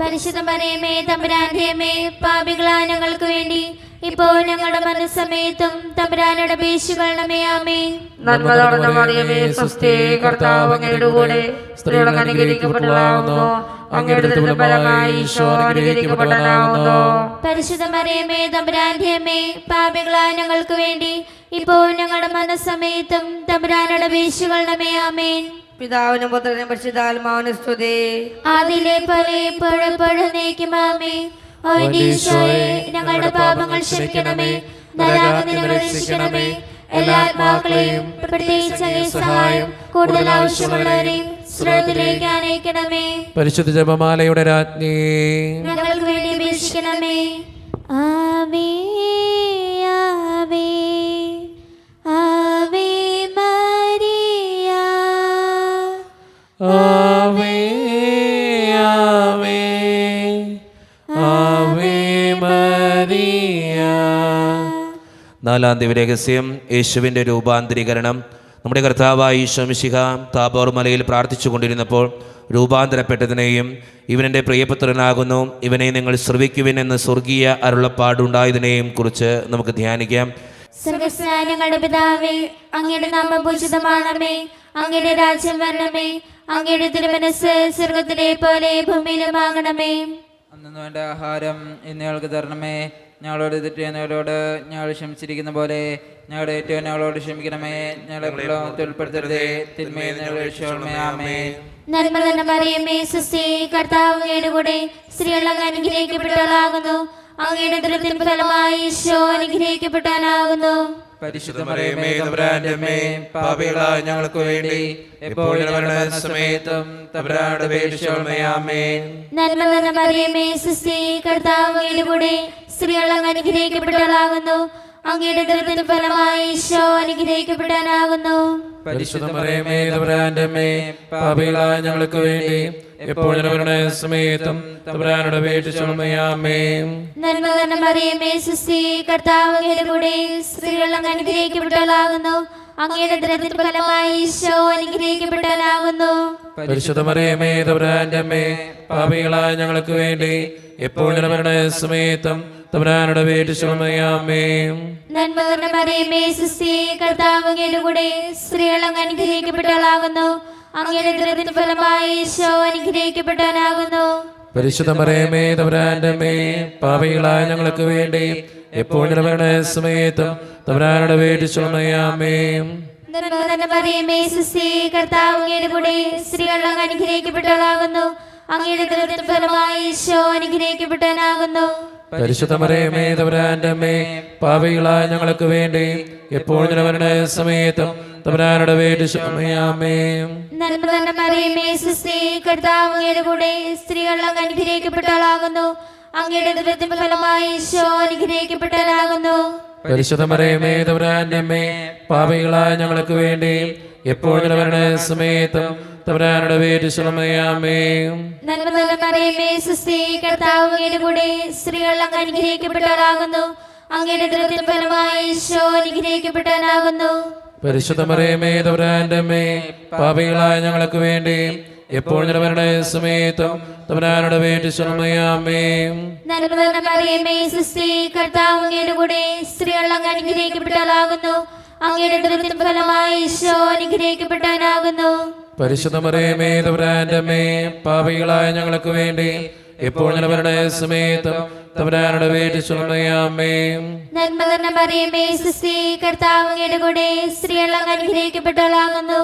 പരിശുദ്ധ മറിയമേ തമ്പുരാന്റെ അമ്മേ, പാപികളായ ഞങ്ങൾക്ക് വേണ്ടി ഇപ്പോൾ ഞങ്ങളുടെ മരണസമയത്തും തമ്പുരാനുടെ അപേക്ഷിക്കണമേ. ആമേൻ. നന്മ നിറഞ്ഞ മറിയമേ സ്വസ്തി, കർത്താവ് അങ്ങയുടെ കൂടെ സ്ത്രീകൾ അനുഗ്രഹിക്കപ്പെട്ടവളാകുന്നു. അങ്ങയുടെ ദുരിതത്തിന് ഫലമായി ഈശോ അനുഗ്രഹിക്കപ്പെട്ടവനാകുന്നു. പരിശുദ്ധ മറിയമേ തമ്പുരാന്റെ അമ്മേ, പാപികളായ ഞങ്ങൾക്ക് വേണ്ടി ഇപ്പോൾ ഞങ്ങളുടെ മരണസമയത്തും തമ്പുരാനുടെ അപേക്ഷിക്കണമേ. ആമേൻ. പിതാവിനും പുത്രനും പരിശുദ്ധാത്മാവിനും സ്തുതി. ആദിയിലെ പോലെ എപ്പോഴും നീക്കും. ആമേൻ. ഓ ഈശോയെ, ഞങ്ങളുടെ പാപങ്ങൾ ക്ഷമിക്കണമേ, നരകാഗ്നിയിൽ നിന്ന് രക്ഷിക്കണമേ. എല്ലാ ആത്മാക്കളെയും പ്രത്യേകിച്ച് അങ്ങേ സഹായം കൂടുതൽ ആവശ്യമുള്ളവരെയും സ്രോതത്തിലേക്ക് അനയിക്കണമേ. പരിശുദ്ധ ജപമാലയുടെ രാജ്ഞി, ഞങ്ങൾക്ക് വേണ്ടി അപേക്ഷിക്കണമേ. ആവേ ആവേ ആവേ മരിയ, ആവേ ആവേ ആവേ മരിയ. നാലാം ദിവ്യരഹസ്യം, യേശുവിൻ്റെ രൂപാന്തരീകരണം. നമ്മുടെ കർത്താവായ ഈശോ മിശിഹ താബോർ മലയിൽ പ്രാർത്ഥിച്ചു കൊണ്ടിരുന്നപ്പോൾ രൂപാന്തരപ്പെട്ടതിനെയും ഇവനെൻ്റെ പ്രിയപുത്രനാകുന്നു, ഇവനെ നിങ്ങൾ ശ്രവിക്കുവിൻ എന്ന് സ്വർഗീയ അരുളപ്പാടുണ്ടായതിനെയും കുറിച്ച് നമുക്ക് ധ്യാനിക്കാം. സ്വർഗ്ഗസ്ഥനായ ഞങ്ങളുടെ പിതാവേ, അങ്ങയുടെ നാമം പൂജിതമാണമേ, അങ്ങയുടെ രാജ്യം വരണമേ, അങ്ങയുടെ തിരുമനസ്സ് സ്വർഗ്ഗത്തിലെ പോലെ ഭൂമിയിലുമാകണമേ. അന്നു വേണ്ട ആഹാരം ഇന്ന് ഞങ്ങൾക്ക് തരണമേ. ഞങ്ങളോട് തെറ്റ് ചെയ്യുന്നവരോട് ഞങ്ങൾ ക്ഷമിച്ചിരിക്കുന്ന പോലെ ഞങ്ങളുടെ ഏറ്റവും ഞങ്ങളോട് ക്ഷമിക്കണമേ. ഞങ്ങളെ പ്രലോഭനത്തിൽ ഉൾപ്പെടുത്തരുതേ, തിന്മയിൽ നിന്ന് ഞങ്ങളെ രക്ഷിക്കണമേ. ആമേൻ. നന്മ നിറഞ്ഞ മറിയമേ സ്വസ്തി, കർത്താവ് അങ്ങയുടെ കൂടെ സ്ത്രീകൾ അങ്ങ് അനുഗ്രഹിക്കപ്പെട്ടവളാകുന്നു. അങ്ങയുടെ ദുരിതത്തിന് ഫലമായി ഈശോ അനുഗ്രഹിക്കപ്പെട്ടവനാകുന്നു. പരിശുദ്ധ മറിയമേ തമ്പുരാന്റെ അമ്മേ, പാപികളായ ഞങ്ങൾക്ക് വേണ്ടി എപ്പോഴും മരണസമയത്തും തമ്പുരാനോട് അപേക്ഷിക്കണമേ. ആമേൻ. നന്മ നിറഞ്ഞ മറിയമേ സ്വസ്തി, കർത്താവ് അങ്ങയുടെ കൂടെ സ്ത്രീകൾ അങ്ങ് അനുഗ്രഹിക്കപ്പെട്ടവളാകുന്നു. അങ്ങയുടെ ദുരിതത്തിന് ഫലമായി ഈശോ അനുഗ്രഹിക്കപ്പെട്ടവനാകുന്നു. പരിശുദ്ധ മറിയമേ തമ്പുരാന്റെ അമ്മേ, പാപികളായ ഞങ്ങൾക്ക് വേണ്ടി എപ്പോഴും മരണസമയത്തും തമ്പുരാനോട് അപേക്ഷിക്കണമേ. ആമേൻ. നന്മ നിറഞ്ഞ മറിയമേ സ്വസ്തി, കർത്താവ് അങ്ങയുടെ കൂടെ സ്ത്രീകൾ അങ്ങ് അനുഗ്രഹിക്കപ്പെട്ടവളാകുന്നു. അങ്ങയുടെ ദുരിതത്തിന് ഫലമായി ഈശോ അനുഗ്രഹിക്കപ്പെട്ടവനാകുന്നു. പരിശുദ്ധ മറിയമേ തമ്പുരാന്റെ അമ്മേ, പാപികളായ ഞങ്ങൾക്ക് വേണ്ടി എപ്പോഴും മരണസമയത്തും തമ്പുരാനോട് അപേക്ഷിക്കണമേ. ആമേൻ. നന്മ നിറഞ്ഞ മറിയമേ സ്വസ്തി, കർത്താവ് അങ്ങയുടെ കൂടെ സ്ത്രീകൾ അങ്ങ് അനുഗ്രഹിക്കപ്പെട്ടവളാകുന്നു. അങ്ങയുടെ ദുരിതത്തിന് ഫലമായി ഈശോ അനുഗ്രഹിക്കപ്പെട്ടവനാകുന്നു. പരിശുദ്ധ മറിയമേ തമ്പുരാന്റെ അമ്മേ, പാപികളായ ഞങ്ങൾക്ക് വേണ്ടി എപ്പോഴും മരണസമയത്തും തമ്പുരാനോട് അപേക്ഷിക്കണമേ. ആമേൻ. നന്മ നിറഞ്ഞ മറിയമേ സ്വസ്തി, കർത്താവ് അങ്ങയുടെ കൂടെ സ്ത്രീകൾ അങ്ങ് അനുഗ്രഹിക്കപ്പെട്ടവളാകുന്നു. അങ്ങയുടെ ദുരിതത്തിന് ഫലമായി ഈശോ അനുഗ്രഹിക്കപ്പെട്ടവനാകുന്നു. പരിശുദ്ധ മറിയമേ തമ്പുരാന്റെ അമ്മേ, പാപികളായ ഞങ്ങൾക്ക് വേണ്ടി എപ്പോഴും മരണസമയത്തും തമ്പുരാനോട് അപേക്ഷിക്കണമേ. ആമേൻ. നന്മ നിറഞ്ഞ മറിയമേ സ്വസ്തി, കർത്താവ് അങ്ങയുടെ കൂടെ സ്ത്രീകൾ അങ്ങ് അനുഗ്രഹിക്കപ്പെട്ടവളാകുന്നു. അങ്ങയുടെ ദുരിതത്തിന് ഫലമായി ഈശോ അനുഗ്രഹിക്കപ്പെട്ടവനാകുന്നു. പരിശുദ്ധ മറിയമേ തമ്പുരാന്റെ അമ്മേ, പാപികളായ ഞങ്ങൾക്ക് വേണ്ടി എപ്പോഴും മരണസമയത്തും തമ്പുരാനോട് അപേക്ഷിക്കണമേ. ആമേൻ. നന്മ നിറഞ്ഞ മറിയമേ സ്വസ്തി, കർത്താവ് അങ്ങയുടെ കൂടെ സ്ത്രീകൾ അങ്ങ് അനുഗ്രഹിക്കപ്പെട്ടവളാകുന്നു. അങ്ങയുടെ ദുരിതത്തിന് ഫലമായി ഈശോ അനുഗ്രഹിക്കപ്പെട്ടവനാകുന്നു. പരിശുദ്ധ മറിയമേ തമ്പുരാന്റെ അമ്മേ, പാപികളായ ഞങ്ങൾക്ക് വേണ്ടി എപ്പോഴും മരണസമയത്തും തമ്പുരാനോട് അപേക്ഷിക്കണമേ. ആമേൻ. നന്മ നിറഞ്ഞ മറിയമേ സ്വസ്തി, കർത്താവ് അങ്ങയുടെ കൂടെ സ്ത്രീകൾ അങ്ങ് അനുഗ്രഹിക്കപ്പെട്ടവളാകുന്നു. അങ്ങയുടെ ദുരിതത്തിന് ഫലമായി ഈശോ അനുഗ്രഹിക്കപ്പെട്ടവനാകുന്നു. പരിശുദ്ധ മറിയമേ തമ്പുരാന്റെ അമ്മേ, പാപികളായ ഞങ്ങൾക്ക് വേണ്ടി എപ്പോഴും മരണസമയത്തും തമ്പുരാനോട് അപേക്ഷിക്കണമേ. ആമേൻ. നന്മ നിറഞ്ഞ മറിയമേ സ്വസ്തി, കർത്താവ് അങ്ങയുടെ കൂടെ സ്ത്രീകൾ അങ്ങ് അനുഗ്രഹിക്കപ്പെട്ടവളാകുന്നു.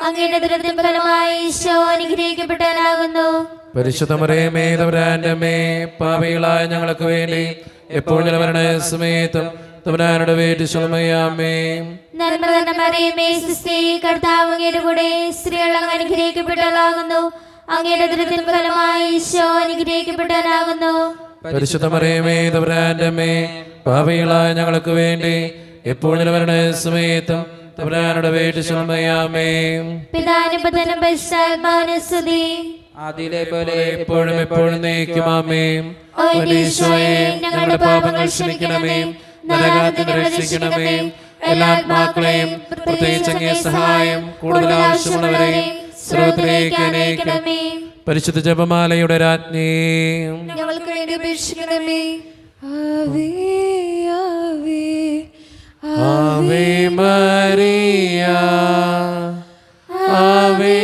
അങ്ങയുടെ ദുരിതത്തിന് ഫലമായി ഈശോ അനുഗ്രഹിക്കപ്പെട്ടവനാകുന്നു. പരിശുദ്ധ മറിയമേ തമ്പുരാന്റെ അമ്മേ, പാപികളായ ഞങ്ങൾക്ക് വേണ്ടി എപ്പോഴും മരണസമയത്തും തമ്പുരാനുടെ വീട്ടിൽ ശുശ്രൂഷയാമേ. നന്മ തന്നെ മറിയമേ സുസ്ഥി, കർത്താവ് അങ്ങയുടെ കൂടെ സ്ത്രീകൾ അങ്ങ് അനുഗ്രഹിക്കപ്പെട്ടവളാകുന്നു. അങ്ങയുടെ ദുരിതത്തിൻ ഫലമായി ഈശോ അനുഗ്രഹിക്കപ്പെട്ടവനാകുന്നു. പരിശുദ്ധ മറിയമേ തമ്പുരാന്റെ അമ്മേ, പാപികളായ ഞങ്ങൾക്ക് വേണ്ടി എപ്പോഴും വരണ സമയത്തും തമ്പുരാനുടെ വീട്ടിൽ ശുശ്രൂഷയാമേ. പിതാവിനും പുത്രനും പരിശുദ്ധാത്മാവിനും സ്തുതി. ആദിയിലെ പോലെ എപ്പോഴും എപ്പോഴും നയിക്കുമാമേ. ഓ ഈശോയെ, ഞങ്ങളുടെ പാപങ്ങൾ ക്ഷമിക്കണമേ, നരകത്തിൽ നിന്ന് രക്ഷിക്കണമേ. എല്ലാ ആത്മാക്കളെയും പ്രത്യേകിച്ച് അങ്ങേ സഹായം കൂടുതൽ ആവശ്യമുള്ളവരെ സ്രോതത്തിലേക്ക് അനയിക്കണമേ. പരിശുദ്ധ ജപമാലയുടെ രാജ്ഞി, ഞങ്ങൾക്ക് വേണ്ടി അപേക്ഷിക്കണമേ. ആവേ ആവേ ആവേ മരിയ, ആവേ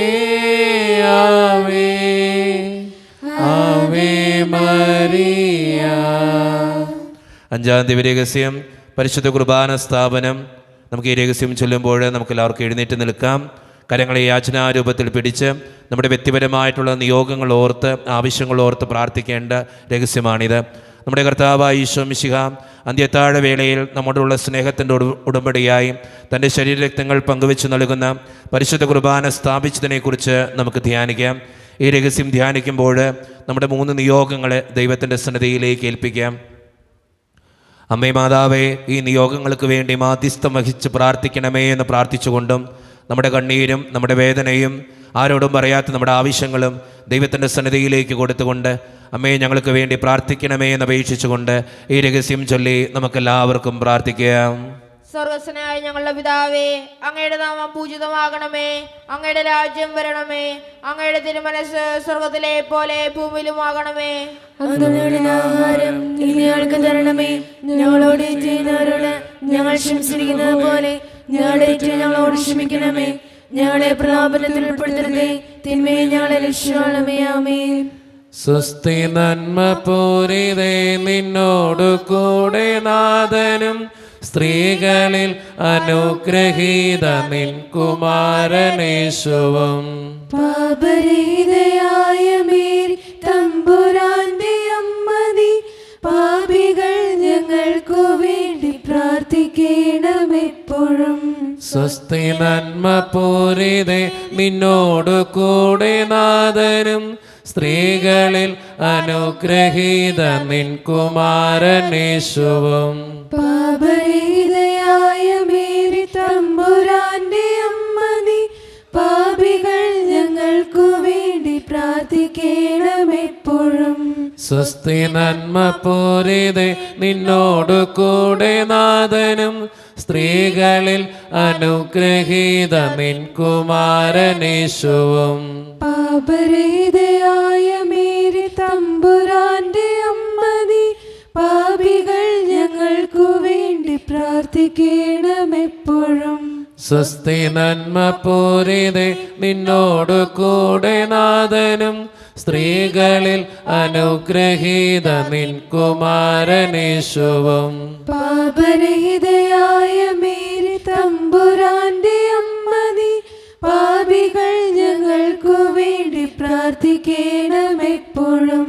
ആവേ ആവേ മരിയ. അഞ്ചാം ദിവ്യരഹസ്യം പരിശുദ്ധ കുർബാന സ്ഥാപനം. നമുക്ക് ഈ രഹസ്യം ചൊല്ലുമ്പോൾ നമുക്ക് എല്ലാവർക്കും എഴുന്നേറ്റ് നിൽക്കാം. കരങ്ങളെ യാചനാരൂപത്തിൽ പിടിച്ച് നമ്മുടെ വ്യക്തിപരമായിട്ടുള്ള നിയോഗങ്ങൾ ഓർത്ത്, ആവശ്യങ്ങൾ ഓർത്ത് പ്രാർത്ഥിക്കേണ്ട രഹസ്യമാണിത്. നമ്മുടെ കർത്താവായ ഈശോ മിശിഹ അന്ത്യത്താഴ വേളയിൽ നമ്മോടുള്ള സ്നേഹത്തിൻ്റെ ഉടമ്പടിയായി തൻ്റെ ശരീരരക്തങ്ങൾ പങ്കുവെച്ച് നൽകുന്ന പരിശുദ്ധ കുർബാന സ്ഥാപിച്ചതിനെക്കുറിച്ച് നമുക്ക് ധ്യാനിക്കാം. ഈ രഹസ്യം ധ്യാനിക്കുമ്പോൾ നമ്മുടെ 3 നിയോഗങ്ങളെ ദൈവത്തിൻ്റെ സന്നിധിയിലേക്ക് ഏൽപ്പിക്കാം. അമ്മേ മാതാവേ, ഈ നിയോഗങ്ങൾക്ക് വേണ്ടി മാധ്യസ്ഥം വഹിച്ച് പ്രാർത്ഥിക്കണമേ എന്ന് പ്രാർത്ഥിച്ചുകൊണ്ടും നമ്മുടെ കണ്ണീരും നമ്മുടെ വേദനയും ആരോടും പറയാത്ത നമ്മുടെ ആവശ്യങ്ങളും ദൈവത്തിൻ്റെ സന്നിധിയിലേക്ക് കൊടുത്തുകൊണ്ട് അമ്മേ ഞങ്ങൾക്ക് വേണ്ടി പ്രാർത്ഥിക്കണമേ എന്ന് അപേക്ഷിച്ചുകൊണ്ട് ഈ രഹസ്യം ചൊല്ലി നമുക്കെല്ലാവർക്കും പ്രാർത്ഥിക്കാം. സ്വർഗസ്വനായ ഞങ്ങളുടെ പിതാവേ, അങ്ങയുടെ നാമം പൂജിതമാകണമേ, അങ്ങയുടെ രാജ്യം വരണമേ, അങ്ങയുടെ തിരുമനസ് സ്വർഗത്തിലെ പോലെ ഭൂമിയിലുമാകണമേ. ആഹാരം ഇന്ന് ഞങ്ങൾക്ക് തരണമേ. ഞങ്ങളോട് ചെയ്യുന്നവരോട് ഞങ്ങൾ ക്ഷമിച്ചിരിക്കുന്നത് പോലെ ഞങ്ങളുടെ തെറ്റുകൾ ഞങ്ങളോട് ക്ഷമിക്കണമേ. ഞങ്ങളെ പ്രലോഭനത്തിൽ ഉൾപ്പെടുത്തരുതേ, തിന്മയെ ഞങ്ങളെ രക്ഷിക്കണമേ. ആമേൻ. സ്വസ്തി നന്മ പൂരിതേ, നിന്നോടു കൂടെ നാഥനും സ്ത്രീകളിൽ അനുഗ്രഹീത നിൻ കുമാരനേശുവും. പാപരഹിതയായ മേരി തമ്പുരാന്റെ അമ്മ നീ, പാപികൾ ഞങ്ങൾക്കു വേണ്ടി പ്രാർത്ഥിക്കണമെപ്പോഴും. സ്വസ്തി നന്മ പൂരിതേ, നിന്നോടു കൂടെ നാഥനും സ്ത്രീകളിൽ അനുഗ്രഹീത നിൻ കുമാരനേശുവും. പാപരഹിതയായ മേരി തമ്പുരാന്റെ അമ്മ നീ, പാപികൾ ഞങ്ങൾക്കു വേണ്ടി പ്രാർത്ഥിക്കണമെപ്പോഴും. സ്വസ്തി നന്മ പൂരിതേ, നിന്നോടു കൂടെ നാഥനും സ്ത്രീകളിൽ അനുഗ്രഹീത നിൻ കുമാരനേശുവും. പാപരഹിതയായ മേരി തമ്പുരാന്റെ അമ്മ നീ, പാപികൾ ഞങ്ങൾക്കു വേണ്ടി പ്രാർത്ഥിക്കണമെപ്പോഴും. സ്വസ്തി നന്മ പൂരിതേ, നിന്നോടു കൂടെ നാഥനും സ്ത്രീകളിൽ അനുഗ്രഹീത നിൻ കുമാരനേശുവും. പാപരഹിതയായ മേരി തമ്പുരാന്റെ അമ്മ നീ, പാപികൾ ഞങ്ങൾക്കു വേണ്ടി പ്രാർത്ഥിക്കണമെപ്പോഴും.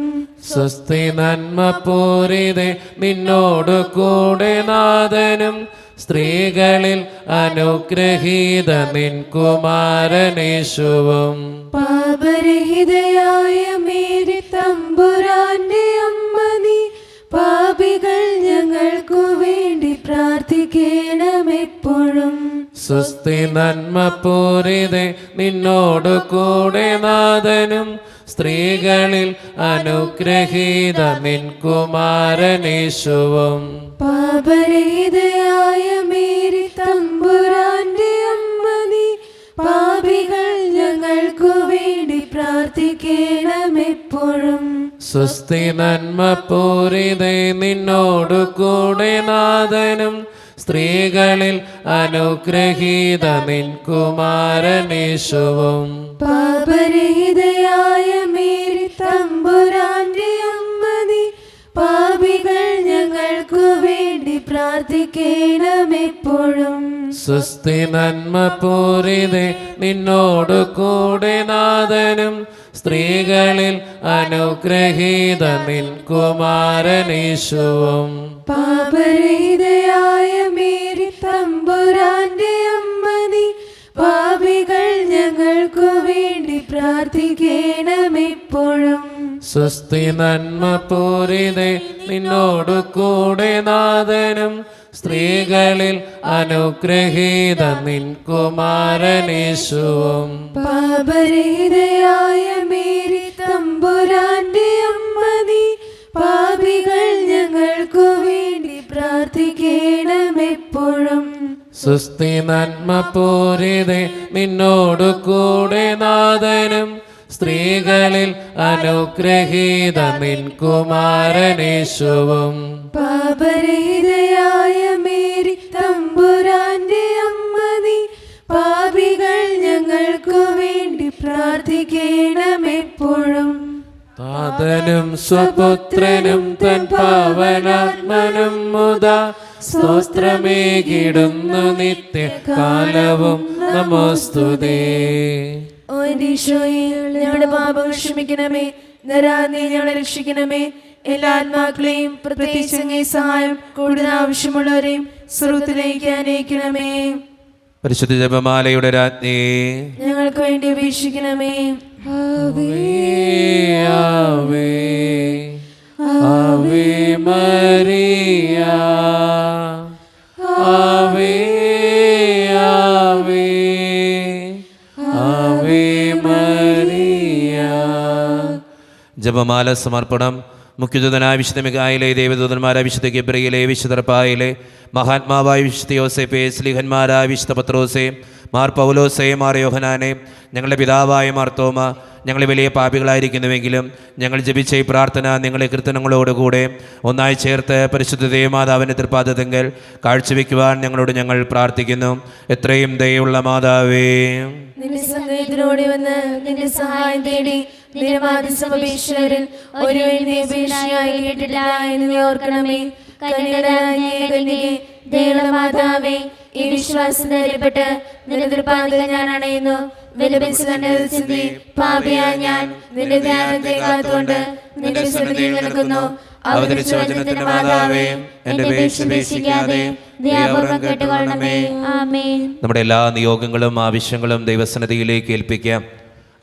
സ്വസ്തി നന്മ പൂരിതേ, നിന്നോടു കൂടെ നാഥനും സ്ത്രീകളിൽ അനുഗ്രഹീത നിൻ കുമാരനേശുവും. പാപരഹിതയായ മേരി തമ്പുരാന്റെ അമ്മ നീ, പാപികൾ ഞങ്ങൾക്കു വേണ്ടി പ്രാർത്ഥിക്കണമെപ്പോഴും. സ്വസ്തി നന്മ പൂരിതേ, നിന്നോടു കൂടെ നാഥനും സ്ത്രീകളിൽ അനുഗ്രഹീത നിൻ കുമാരനേശുവും. പാപരഹിതയായ മേരി തമ്പുരാന്റെ അമ്മ നീ, പാപികൾ ഞങ്ങൾക്കു വേണ്ടി പ്രാർത്ഥിക്കണമെപ്പോഴും. സ്വസ്തി നന്മ പൂരിതേ, നിന്നോടു കൂടെ നാഥനും സ്ത്രീകളിൽ അനുഗ്രഹീത നിൻ കുമാരനേശുവും. പാപരഹിതയായ മേരി തമ്പുരാന്റെ അമ്മ നീ, പാപികൾ ഞങ്ങൾക്കു വേണ്ടി പ്രാർത്ഥിക്കണമെപ്പോഴും. സ്വസ്തി നന്മ പൂരിതേ, നിന്നോടു കൂടെ നാഥനും സ്ത്രീകളിൽ അനുഗ്രഹീത നിൻ കുമാരനീശുവും. പാപരഹിതയായ മേരി തമ്പുരാന്റെ അമ്മ നീ, പാപികൾ ഞങ്ങൾക്കു വേണ്ടി പ്രാർത്ഥിക്കണമെപ്പോഴും. സുസ്ഥി നന്മ പൂരിതേ നിന്നോടു കൂടെ നാഥനും, സ്ത്രീകളിൽ അനുഗ്രഹീത നിൻ കുമാരനീശുവും. പാപരഹിതയായ മേരി തമ്പുരാന്റെ അമ്മ നീ, പാപികൾ ഞങ്ങൾക്കു വേണ്ടി പ്രാർത്ഥിക്കണമെപ്പോഴും. സുസ്ഥി നന്മ പൂരിതേ നിന്നോടു കൂടെ നാഥനും, സ്ത്രീകളിൽ അനുഗ്രഹീത നിൻ കുമാരനീശുവും. പാപരഹിതയായ മേരി തമ്പുരാന്റെ അമ്മ നീ, പാപികൾ ഞങ്ങൾക്കു വേണ്ടി പ്രാർത്ഥിക്കണമെപ്പോഴും. താതനും സ്വപുത്രനും തൻ പാവനാത്മനും മുതാ സ്തോത്രമേകിടുന്നു നിത്യകാലവും നമോസ്തുതേ. ഓ ഈശോയെ, ഞങ്ങളുടെ പാപങ്ങൾ ക്ഷമിക്കണമേ, നരാതെ ഞങ്ങളെ രക്ഷിക്കണമേ. എല്ലാ ആത്മാക്കളെയും പ്രത്യേകിച്ച് അങ്ങേ സഹായം കൂടുതൽ ആവശ്യമുള്ളവരെയും സ്വർഗ്ഗത്തിലേക്ക് അനയിക്കണമേ. പരിശുദ്ധ ജപമാലയുടെ രാജ്ഞി, ഞങ്ങൾക്ക് വേണ്ടി അപേക്ഷിക്കണമേ. ആവേ ആവേ ആവേ മരിയ, ആവേ ആവേ ആവേ മരിയ. ജപമാല സമർപ്പണം. മുഖ്യദൂതനായ വിശുദ്ധ മിഖായേലേ, ദേവദൂതന്മാരായ വിശുദ്ധ ഗബ്രിയേലേ, വിശുദ്ധ റഫായേലേ, മഹാത്മാവായ വിശുദ്ധ യോസേപ്പേ, സ്ലീഹന്മാരായ വിശുദ്ധ പത്രോസേ, മാർ പൗലോസേ, മാർ യോഹനാനെ, ഞങ്ങളുടെ പിതാവായ മാർത്തോമ, ഞങ്ങൾ വലിയ പാപികളായിരിക്കുന്നുവെങ്കിലും ഞങ്ങൾ ജപിച്ച ഈ പ്രാർത്ഥന നിങ്ങളെ കീർത്തനങ്ങളോടുകൂടെ ഒന്നായി ചേർത്ത് പരിശുദ്ധ ദേവമാതാവിൻ്റെ തൃപ്പാദത്തെങ്കിൽ കാഴ്ചവെക്കുവാൻ ഞങ്ങൾ പ്രാർത്ഥിക്കുന്നു. എത്രയും ദയുള്ള മാതാവേ, നിന്റെ സംഗീതത്തിനോടെ വന്ന് നിന്റെ സഹായം തേടി നിന്റെ മാധ്യസ്ഥമപേക്ഷകരിൽ ഒരു അപേക്ഷയായി കേട്ടില്ല എന്ന് നീ ഓർക്കണമേ. കന്യകേ, ദൈവമാതാവേ, ഈ വിശ്വാസം ധൈര്യപ്പെട്ട് നിന്റെ തൃപ്പാദത്തിൽ ഞാൻ അണയുന്നു. വിലപിച്ച് കണ്ടെത്തി പാപിയായ ഞാൻ നിന്റെ ധ്യാനത്തെ കാത്തുകൊണ്ട് നിന്റെ സന്നിധിയിൽ നിൽക്കുന്നു. അവതരിച്ച വചനത്തിന്റെ മാതാവേ, എന്റെ അപേക്ഷ ഉപേക്ഷിക്കാതെ ദയാപൂർവ്വം കേട്ടുകൊള്ളണമേ. ആമേൻ. നമ്മുടെ എല്ലാ നിയോഗങ്ങളും ആവശ്യങ്ങളും ദൈവസന്നിധിയിലേക്ക് ഏൽപ്പിക്കാം.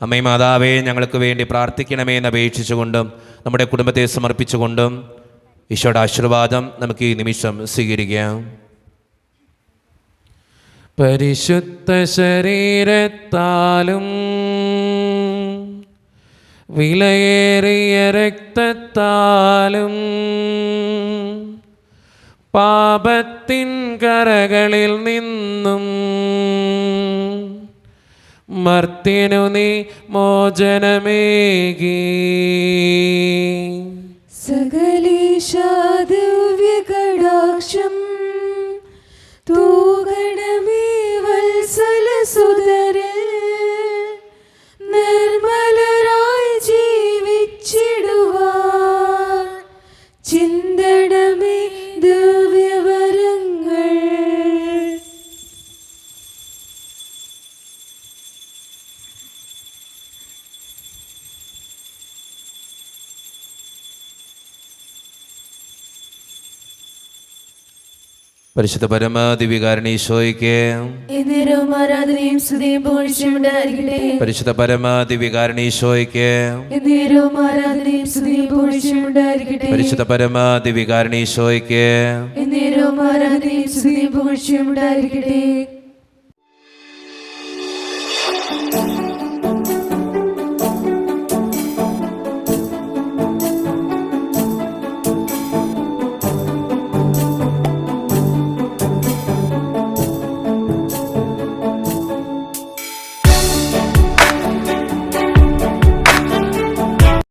അമ്മേ മാതാവേ, ഞങ്ങൾക്ക് വേണ്ടി പ്രാർത്ഥിക്കണമേ എന്ന് അപേക്ഷിച്ചുകൊണ്ടും നമ്മുടെ കുടുംബത്തെ സമർപ്പിച്ചുകൊണ്ടും ഈശോയുടെ ആശീർവാദം നമുക്ക് ഈ നിമിഷം സ്വീകരിക്കാം. പരിശുദ്ധ ശരീരത്താലും വിലയേറിയ രക്തത്താലും പാപത്തിൻ കരകളിൽ നിന്നും മർത്യനു നീ മോചനമേകി. സകലേശാദിവ്യകടാക്ഷം തൂകണമേ വത്സലസുതരിൽ, നിർമ്മലരായി ജീവിച്ചിടുവാൻ ചിന്തണമേ ദിവ്യവരങ്ങൾ. പരിശുദ്ധ പരമാദിവികാരണ ഈശോയ്ക്ക് എന്നേരവും ആരാധനയും സ്തുതിയും പുകഴ്ചയും ഉണ്ടായിരിക്കട്ടെ. പരിശുദ്ധ പരമാദിവികാരണ ഈശോയ്ക്ക് എന്നേരവും ആരാധനയും സ്തുതിയും പുകഴ്ചയും ഉണ്ടായിരിക്കട്ടെ. പരിശുദ്ധ പരമാദിവികാരണ ഈശോയ്ക്ക് എന്നേരവും ആരാധനയും സ്തുതിയും പുകഴ്ചയും ഉണ്ടായിരിക്കട്ടെ.